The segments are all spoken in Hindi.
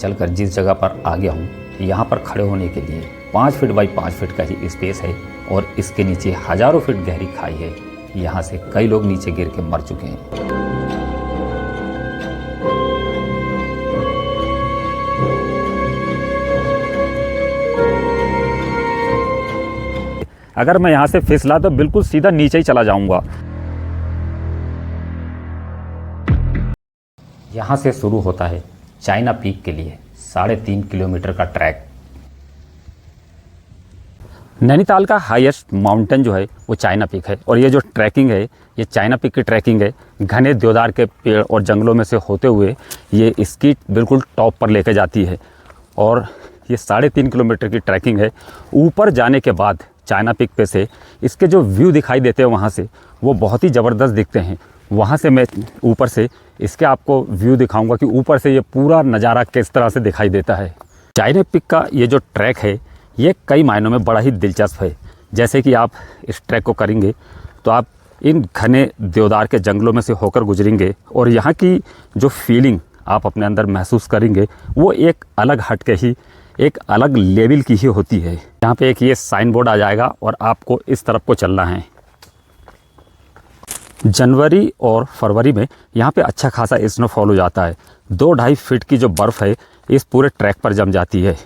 चलकर जिस जगह पर आ गया हूँ, यहाँ पर खड़े होने के लिए 5 फीट बाई 5 फीट का ही स्पेस है और इसके नीचे हजारों फीट गहरी खाई है। यहाँ से कई लोग नीचे गिर के मर चुके हैं। अगर मैं यहाँ से फिसला तो बिल्कुल सीधा नीचे ही चला जाऊंगा। यहाँ से शुरू होता है चाइना पीक के लिए 3.5 किलोमीटर का ट्रैक। नैनीताल का हाईएस्ट माउंटेन जो है वो चाइना पीक है और ये जो ट्रैकिंग है ये चाइना पीक की ट्रैकिंग है। घने देवदार के पेड़ और जंगलों में से होते हुए ये इसकी बिल्कुल टॉप पर लेके जाती है और ये 3.5 किलोमीटर की ट्रैकिंग है। ऊपर जाने के बाद चाइना पीक पे से इसके जो व्यू दिखाई देते हैं वहाँ से वो बहुत ही ज़बरदस्त दिखते हैं। वहाँ से मैं ऊपर से इसके आपको व्यू दिखाऊंगा कि ऊपर से ये पूरा नज़ारा किस तरह से दिखाई देता है। चाइना पीक का ये जो ट्रैक है ये कई मायनों में बड़ा ही दिलचस्प है। जैसे कि आप इस ट्रैक को करेंगे तो आप इन घने देवदार के जंगलों में से होकर गुजरेंगे और यहाँ की जो फीलिंग आप अपने अंदर महसूस करेंगे वो एक अलग हट के ही एक अलग लेवल की ही होती है। यहाँ पे एक ये साइन बोर्ड आ जाएगा और आपको इस तरफ को चलना है। जनवरी और फरवरी में यहाँ पे अच्छा खासा स्नोफॉल हो जाता है। 2-2.5 फीट की जो बर्फ़ है इस पूरे ट्रैक पर जम जाती है।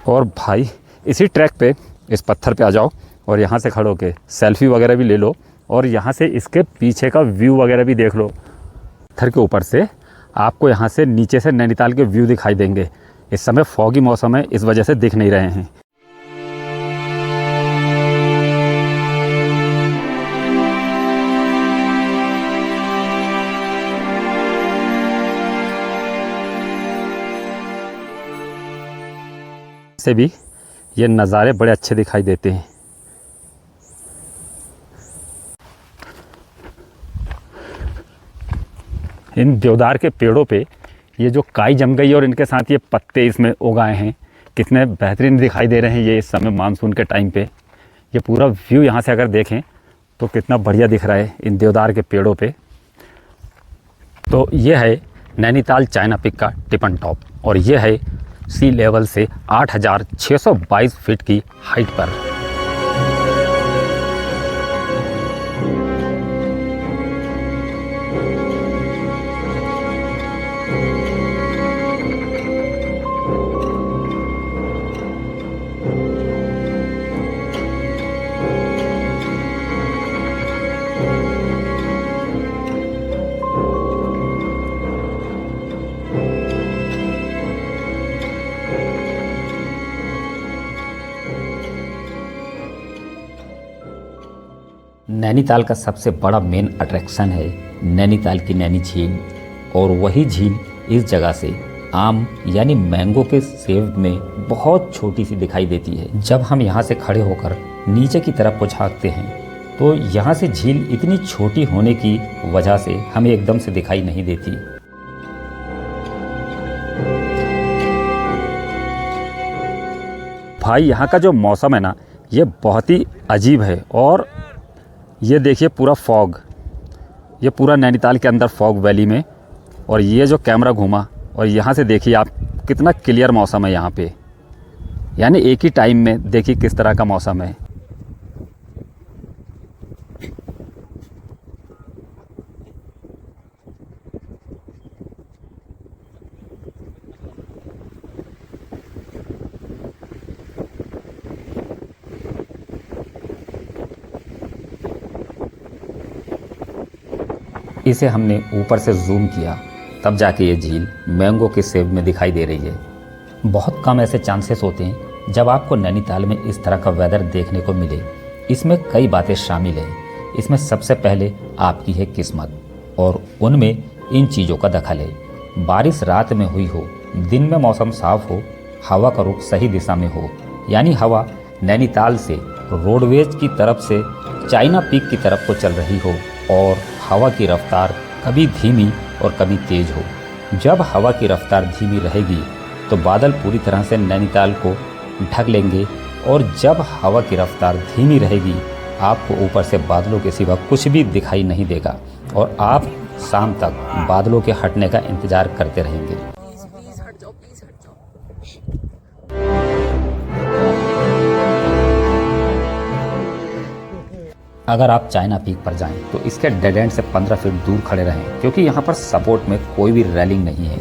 और भाई इसी ट्रैक पे इस पत्थर पे आ जाओ और यहाँ से खड़े होके सेल्फी वगैरह भी ले लो और यहाँ से इसके पीछे का व्यू वगैरह भी देख लो। पत्थर के ऊपर से आपको यहाँ से नीचे से नैनीताल के व्यू दिखाई देंगे। इस समय फॉगी मौसम है, इस वजह से दिख नहीं रहे हैं। से भी ये नज़ारे बड़े अच्छे दिखाई देते हैं। इन देवदार के पेड़ों पे ये जो काई जम गई है और इनके साथ ये पत्ते इसमें उगाए हैं, कितने बेहतरीन दिखाई दे रहे हैं ये इस समय मानसून के टाइम पे। ये पूरा व्यू यहाँ से अगर देखें तो कितना बढ़िया दिख रहा है इन देवदार के पेड़ों पे। तो ये है नैनीताल चाइना पीक का टिपन टॉप और ये है सी लेवल से 8,622 फीट की हाइट पर। नैनीताल का सबसे बड़ा मेन अट्रैक्शन है नैनीताल की नैनी झील और वही झील इस जगह से आम यानी मैंगो के सेब में बहुत छोटी सी दिखाई देती है। जब हम यहाँ से खड़े होकर नीचे की तरफ को झांकते हैं तो यहाँ से झील इतनी छोटी होने की वजह से हमें एकदम से दिखाई नहीं देती। भाई यहाँ का जो मौसम है ना ये बहुत ही अजीब है और ये देखिए पूरा फॉग, ये पूरा नैनीताल के अंदर फॉग वैली में। और ये जो कैमरा घूमा और यहाँ से देखिए आप कितना क्लियर मौसम है यहाँ पे, यानी एक ही टाइम में देखिए किस तरह का मौसम है। इसे हमने ऊपर से जूम किया तब जाके ये झील मैंगो के सेब में दिखाई दे रही है। बहुत कम ऐसे चांसेस होते हैं जब आपको नैनीताल में इस तरह का वेदर देखने को मिले। इसमें कई बातें शामिल हैं। इसमें सबसे पहले आपकी है किस्मत और उनमें इन चीज़ों का दखल है। बारिश रात में हुई हो, दिन में मौसम साफ हो, हवा का रुख सही दिशा में हो, यानी हवा नैनीताल से रोडवेज की तरफ से चाइना पीक की तरफ को चल रही हो और हवा की रफ्तार कभी धीमी और कभी तेज हो। जब हवा की रफ्तार धीमी रहेगी तो बादल पूरी तरह से नैनीताल को ढक लेंगे और जब हवा की रफ्तार धीमी रहेगी आपको ऊपर से बादलों के सिवा कुछ भी दिखाई नहीं देगा और आप शाम तक बादलों के हटने का इंतज़ार करते रहेंगे। प्लीज हट जाओ, प्लीज हट जाओ। अगर आप चाइना पीक पर जाएं तो इसके डेड एंड से 15 फीट दूर खड़े रहें क्योंकि यहाँ पर सपोर्ट में कोई भी रेलिंग नहीं है।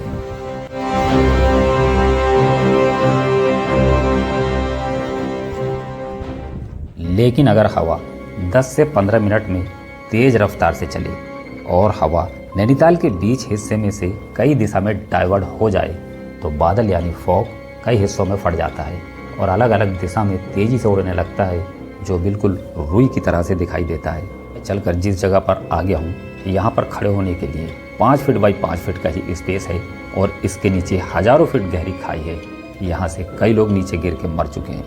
लेकिन अगर हवा 10 से 15 मिनट में तेज रफ्तार से चले और हवा नैनीताल के बीच हिस्से में से कई दिशा में डाइवर्ट हो जाए तो बादल यानी फॉग कई हिस्सों में फट जाता है और अलग अलग दिशा में तेजी से उड़ने लगता है जो बिल्कुल रुई की तरह से दिखाई देता है। चलकर जिस जगह पर आ गया हूँ यहाँ पर खड़े होने के लिए 5 फीट बाई 5 फीट का ही स्पेस है और इसके नीचे हजारों फीट गहरी खाई है। यहाँ से कई लोग नीचे गिर के मर चुके हैं।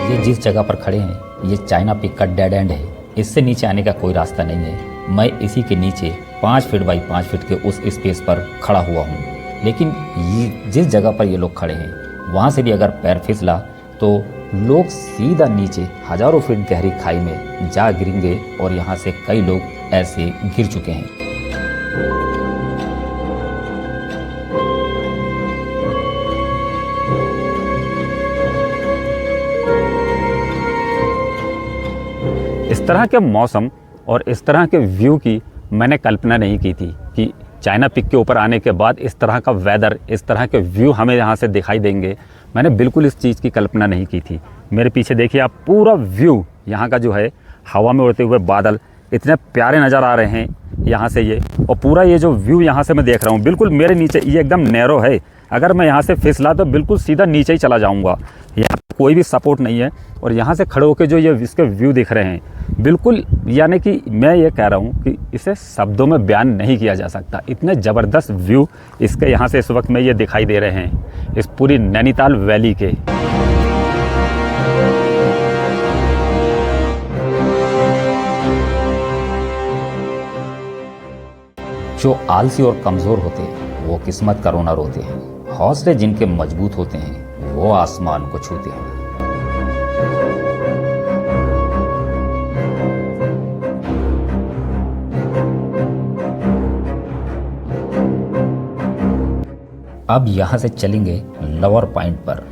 ये जिस जगह पर खड़े हैं ये चाइना पीक का डेड एंड है। इससे नीचे आने का कोई रास्ता नहीं है। मैं इसी के नीचे 5 फीट बाई 5 फीट के उस स्पेस पर खड़ा हुआ हूँ। लेकिन ये जिस जगह पर ये लोग खड़े हैं वहाँ से भी अगर पैर फिसला तो लोग सीधा नीचे हजारों फीट गहरी खाई में जा गिरेंगे और यहाँ से कई लोग ऐसे गिर चुके हैं। इस तरह के मौसम और इस तरह के व्यू की मैंने कल्पना नहीं की थी कि चाइना पीक के ऊपर आने के बाद इस तरह का वेदर, इस तरह के व्यू हमें यहाँ से दिखाई देंगे। मैंने बिल्कुल इस चीज़ की कल्पना नहीं की थी। मेरे पीछे देखिए आप, पूरा व्यू यहाँ का जो है हवा में उड़ते हुए बादल इतने प्यारे नज़र आ रहे हैं यहाँ से ये, और पूरा ये जो व्यू यहाँ से मैं देख रहा हूँ बिल्कुल मेरे नीचे, ये एकदम नैरो है। अगर मैं यहाँ से फिसला तो बिल्कुल सीधा नीचे ही चला जाऊँगा। यहाँ कोई भी सपोर्ट नहीं है और यहाँ से खड़े होकर जो ये इसके व्यू दिख रहे हैं बिल्कुल, यानी कि मैं ये कह रहा हूँ कि इसे शब्दों में बयान नहीं किया जा सकता। इतने ज़बरदस्त व्यू इसके यहाँ से इस वक्त में ये दिखाई दे रहे हैं इस पूरी नैनीताल वैली के। जो आलसी और कमज़ोर होते हैं वो किस्मत का रोना रोते हैं। हौसले जिनके मजबूत होते हैं वो आसमान को छूते हैं। अब यहाँ से चलेंगे लोअर पॉइंट पर।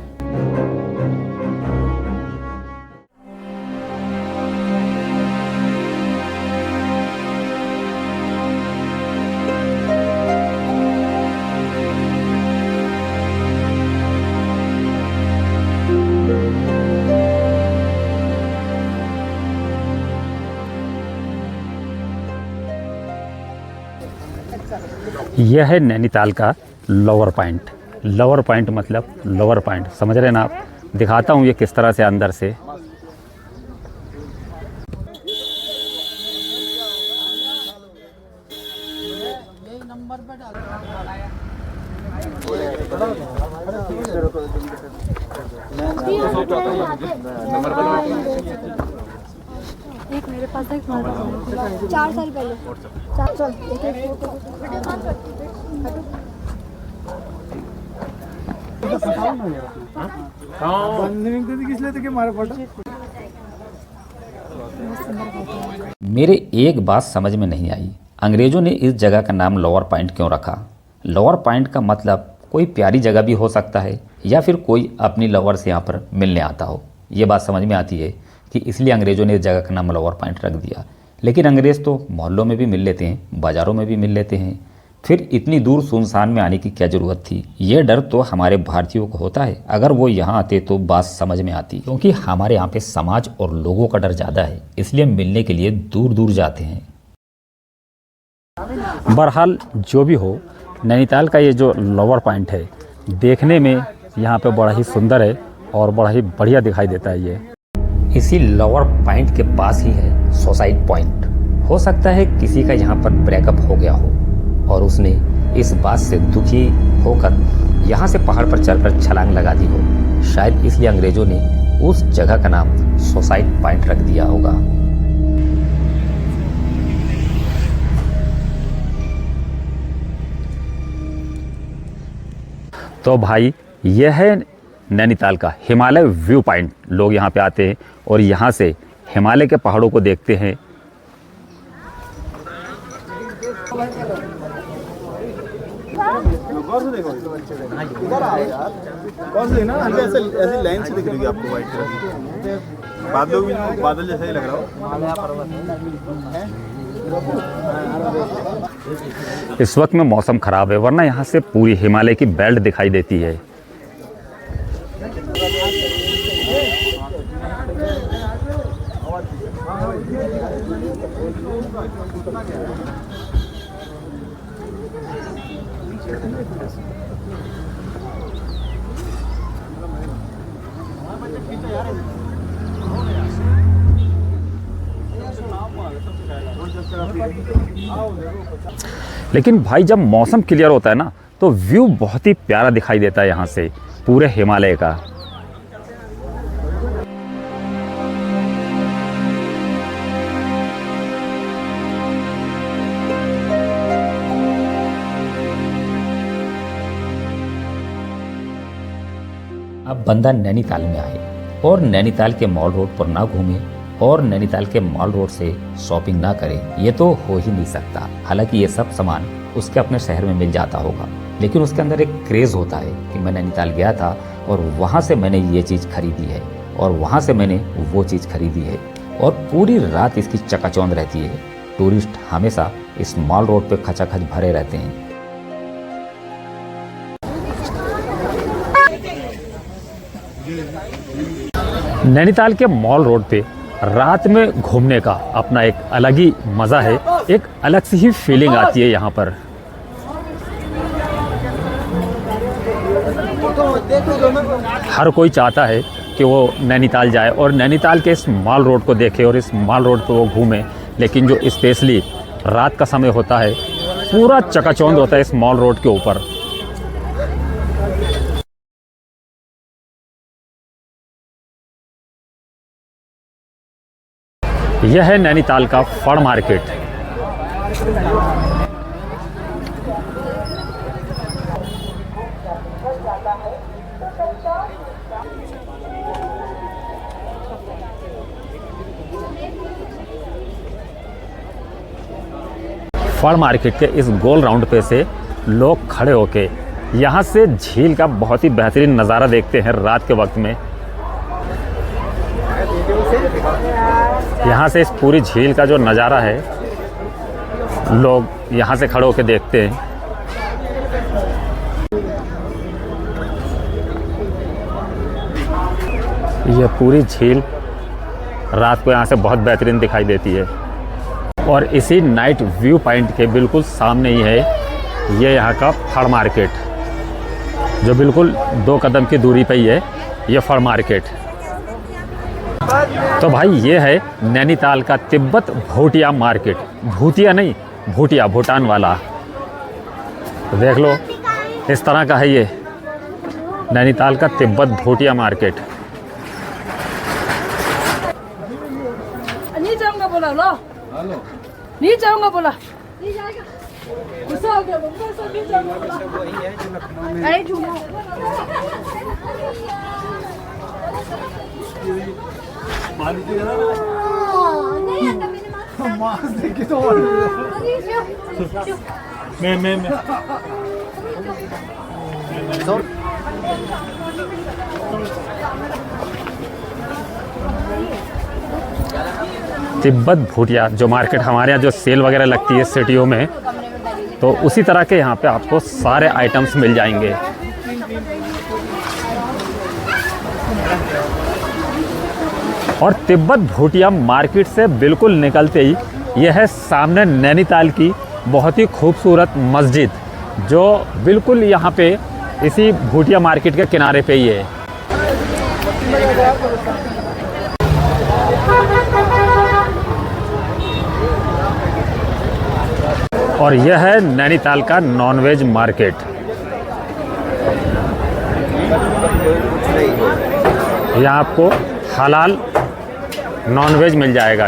यह है नैनीताल का लोअर पॉइंट। लोअर पॉइंट मतलब लोअर पॉइंट, समझ रहे हैं ना आप। दिखाता हूँ ये किस तरह से अंदर से। एक मेरे पास एक 4 साल पहले 4 साल मेरे एक बात समझ में नहीं आई, अंग्रेजों ने इस जगह का नाम लोअर पॉइंट क्यों रखा। लोअर पॉइंट का मतलब कोई प्यारी जगह भी हो सकता है या फिर कोई अपनी लवर से यहाँ पर मिलने आता हो। ये बात समझ में आती है कि इसलिए अंग्रेज़ों ने इस जगह का नाम लोअर पॉइंट रख दिया। लेकिन अंग्रेज़ तो मोहल्लों में भी मिल लेते हैं, बाज़ारों में भी मिल लेते हैं, फिर इतनी दूर सुनसान में आने की क्या ज़रूरत थी। ये डर तो हमारे भारतीयों को होता है, अगर वो यहाँ आते तो बात समझ में आती, क्योंकि हमारे यहाँ पे समाज और लोगों का डर ज़्यादा है, इसलिए मिलने के लिए दूर दूर जाते हैं। बहरहाल जो भी हो, नैनीताल का ये जो लोअर पॉइंट है देखने में यहाँ पे बड़ा ही सुंदर है और बड़ा ही बढ़िया दिखाई देता है। ये इसी लोअर पॉइंट के पास ही है सुसाइड पॉइंट। हो सकता है किसी का यहाँ पर ब्रेकअप हो गया हो और उसने इस बात से दुखी होकर यहाँ से पहाड़ पर चढ़कर छलांग लगा दी हो। शायद इसलिए अंग्रेज़ों ने उस जगह का नाम सुसाइड पॉइंट रख दिया होगा। तो भाई यह है नैनीताल का हिमालय व्यू पॉइंट। लोग यहाँ पे आते हैं और यहाँ से हिमालय के पहाड़ों को देखते हैं। इधर आओ यार, कौन सी ना हल्के ऐसे ऐसी लाइन से दिख रही है आपको व्हाइट कलर की, बादलों भी बादल जैसा ही लग रहा हो। इस वक्त में मौसम ख़राब है, वरना यहाँ से पूरी हिमालय की बेल्ट दिखाई देती है। लेकिन भाई जब मौसम क्लियर होता है ना, तो व्यू बहुत ही प्यारा दिखाई देता है यहाँ से पूरे हिमालय का। अब बंदा नैनीताल में आए और नैनीताल के मॉल रोड पर ना घूमे और नैनीताल के मॉल रोड से शॉपिंग ना करे, ये तो हो ही नहीं सकता। हालांकि ये सब सामान उसके अपने शहर में मिल जाता होगा, लेकिन उसके अंदर एक क्रेज़ होता है कि मैं नैनीताल गया था और वहाँ से मैंने ये चीज़ खरीदी है और वहाँ से मैंने वो चीज़ खरीदी है, और पूरी रात इसकी चकाचौंध रहती है। टूरिस्ट हमेशा इस मॉल रोड पे खचाखच भरे रहते हैं। नैनीताल के मॉल रोड पे रात में घूमने का अपना एक अलग ही मज़ा है, एक अलग सी ही फीलिंग आती है यहाँ पर। हर कोई चाहता है कि वो नैनीताल जाए और नैनीताल के इस मॉल रोड को देखे और इस मॉल रोड पे वो घूमे, लेकिन जो स्पेशली रात का समय होता है पूरा चकाचौंध होता है इस मॉल रोड के ऊपर। यह है नैनीताल का फड़ मार्केट। फड़ मार्केट के इस गोल राउंड पे से लोग खड़े होके यहाँ से झील का बहुत ही बेहतरीन नज़ारा देखते हैं रात के वक्त में। यहाँ से इस पूरी झील का जो नज़ारा है लोग यहाँ से खड़े होकर देखते हैं। यह पूरी झील रात को यहाँ से बहुत बेहतरीन दिखाई देती है। और इसी नाइट व्यू पॉइंट के बिल्कुल सामने ही है ये यहाँ का फड़ मार्केट, जो बिल्कुल 2 कदम की दूरी पे ही है ये फड़ मार्केट। तो भाई ये है नैनीताल का तिब्बत भूटिया मार्केट। भूतिया नहीं, भूटिया, भूटान वाला। तो देख लो इस तरह का है ये नैनीताल का तिब्बत भूटिया मार्केट। नहीं जाऊंगा बोला लो, नहीं जाऊंगा बोला, नहीं जाएगा, गुस्सा हो गया, गुस्सा नहीं जाऊंगा बोला, अरे झूठा नहीं आता मैंने मास्क देखी तो मैं तिब्बत भूटिया जो मार्केट हमारे यहाँ जो सेल वगैरह लगती है सिटियों में, तो उसी तरह के यहाँ पे आपको सारे आइटम्स मिल जाएंगे। और तिब्बत भूटिया मार्केट से बिल्कुल निकलते ही यह है सामने नैनीताल की बहुत ही खूबसूरत मस्जिद, जो बिल्कुल यहाँ पे इसी भूटिया मार्केट के किनारे पे ही है। और यह है नैनीताल का नॉनवेज मार्केट। यहाँ आपको हलाल नॉनवेज मिल जाएगा।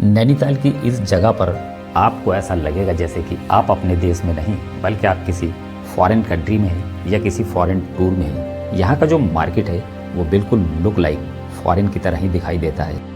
नैनीताल की इस जगह पर आपको ऐसा लगेगा जैसे कि आप अपने देश में नहीं बल्कि आप किसी फॉरेन कंट्री में हैं या किसी फॉरेन टूर में हैं। यहाँ का जो मार्केट है वो बिल्कुल लुक लाइक फॉरेन की तरह ही दिखाई देता है।